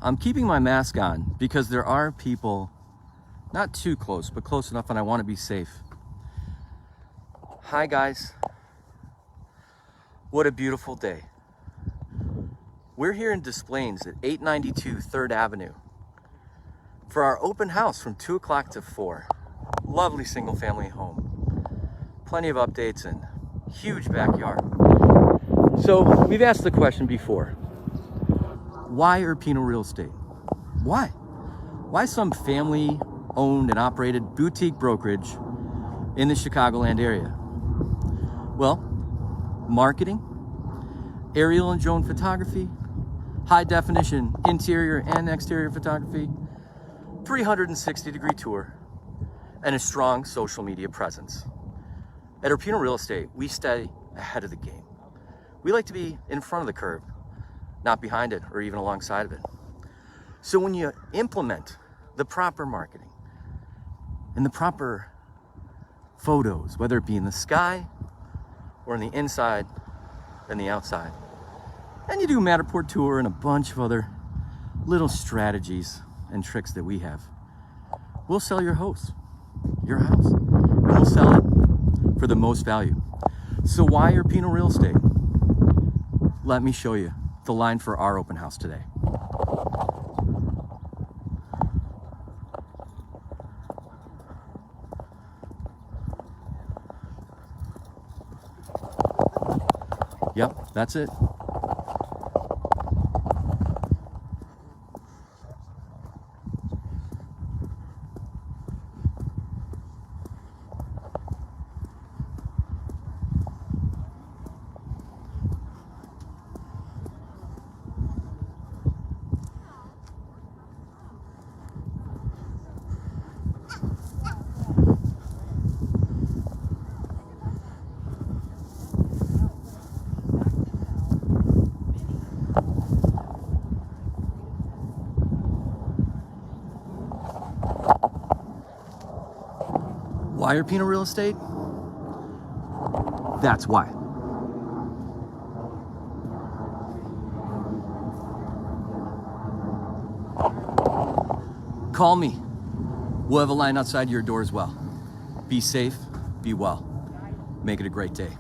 I'm keeping my mask on because there are people not too close, but close enough, and I want to be safe. Hi guys. What a beautiful day. We're here in Des Plaines at 892 3rd Avenue for our open house from 2 o'clock to 4. Lovely single family home. Plenty of updates and huge backyard. So we've asked the question before, why Irpino Real Estate? Why? Why some family owned and operated boutique brokerage in the Chicagoland area? Well, marketing, aerial and drone photography, high definition interior and exterior photography, 360-degree tour, and a strong social media presence. At Irpino Real Estate, we stay ahead of the game. We like to be in front of the curve, not behind it or even alongside of it. So when you implement the proper marketing and the proper photos, whether it be in the sky or in the inside and the outside, and you do Matterport tour and a bunch of other little strategies and tricks that we have, we'll sell your house, and we'll sell it for the most value. So why Irpino Real Estate? Let me show you the line for our open house today. Yep, that's it. Why Irpino Real Estate? That's why. Call me. We'll have a line outside your door as well. Be safe, be well. Make it a great day.